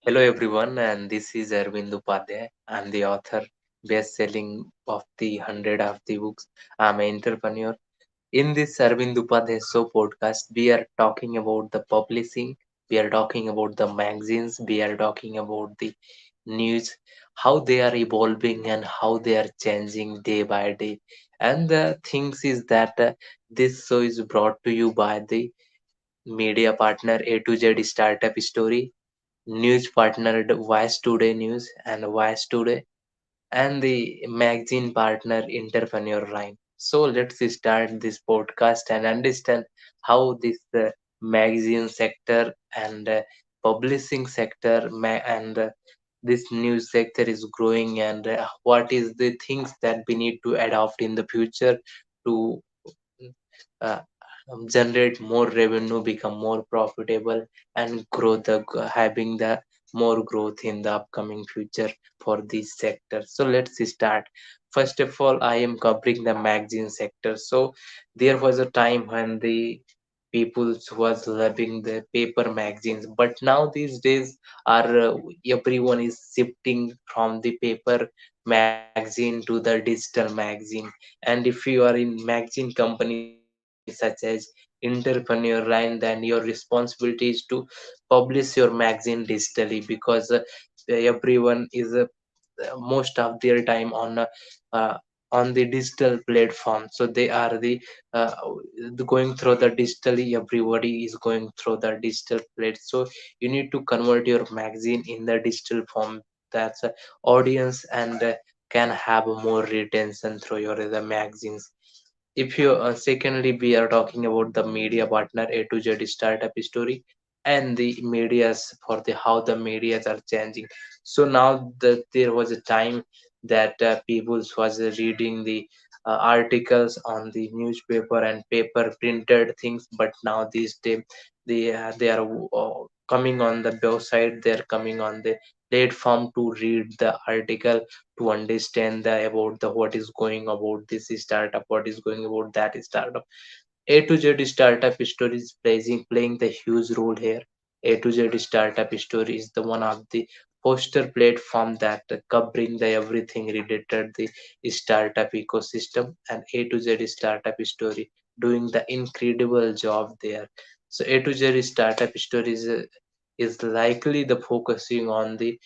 Hello everyone, and this is Arvind Upadhyay. I'm the author, best-selling of the 100 of the books. I'm an entrepreneur. In this Arvind Upadhyay Show podcast, we are talking about the publishing, we are talking about the magazines, we are talking about the news, how they are evolving and how they are changing day by day. And the things is that this show is brought to you by the media partner A to Z Startup Story, news partnered Vice Today News and Vice Today, and the magazine partner Entrepreneur Line. So let's start this podcast and understand how this magazine sector and publishing sector and this news sector is growing and what is the things that we need to adopt in the future to uh, generate more revenue, become more profitable, and grow having the more growth in the upcoming future for this sector. So let's start. First of all, I am covering the magazine sector. So there was a time when the people was loving the paper magazines, but now these days are everyone is shifting from the paper magazine to the digital magazine. And if you are in magazine company such as Entrepreneur Line, then your responsibility is to publish your magazine digitally because everyone is most of their time uh, on the digital platform. So they are uh, going through the digitally, everybody is going through the digital plate. So you need to convert your magazine in the digital form. That's audience and can have more retention through your the magazines. If you secondly, we are talking about the media partner A to Z Startup Story and the medias for the how the medias are changing. So now that there was a time that people was reading the articles on the newspaper and paper printed things, but now these days they are coming on the website, they are coming on the platform to read the article, to understand the about the what is going about this startup, what is going about that startup. A to Z startup story is playing the huge role here. A to Z startup story is the one of the poster platform that covering the everything related the startup ecosystem, and A to Z startup story doing the incredible job there. So A to Z startup story is likely the focusing on the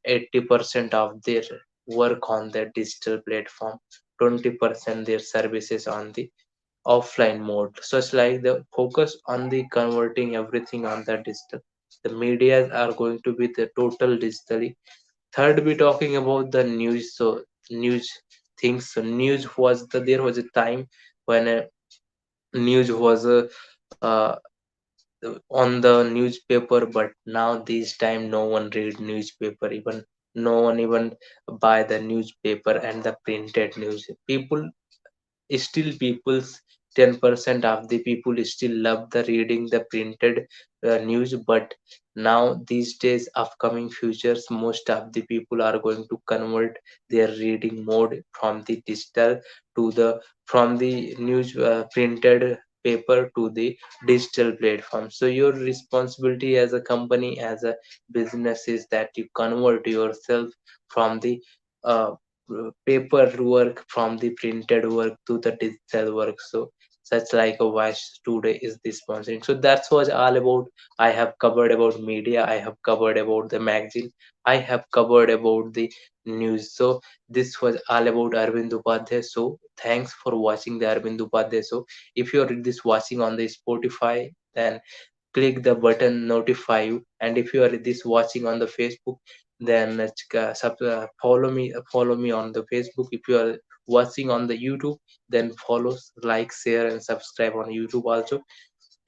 80% of their work on the digital platform, 20% their services on the offline mode, such like the focus on the converting everything on the digital. The media are going to be the total digitally. Third, we talking about the news. So news things. So news was there was a time when news was uh, on the newspaper, but now this time no one read newspaper, even no one even buy the newspaper and the printed news. Still people's 10% of the people still love the reading the printed news, but now these days upcoming futures most of the people are going to convert their reading mode from the digital to the from the news printed paper to the digital platform. So your responsibility as a company, as a business, is that you convert yourself from the uh, paper work, from the printed work to the digital work. So such like a watch today is the sponsoring. So that's what all about. I have covered about media, I have covered about the magazine, I have covered about the news. So this was all about Arvind Upadhyay. So thanks for watching the Arvind Upadhyay. So if you're this watching on the Spotify, then click the button notify you, and if you are this watching on the Facebook, then follow me on the Facebook. If you are watching on the YouTube, then follow, like, share and subscribe on YouTube also.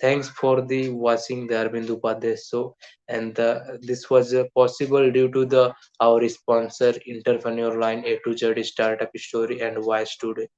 Thanks for the watching the Arvind Upadhyay show, and this was possible due to the our sponsor Entrepreneur Line, A to Z Startup Story, and Wise Today.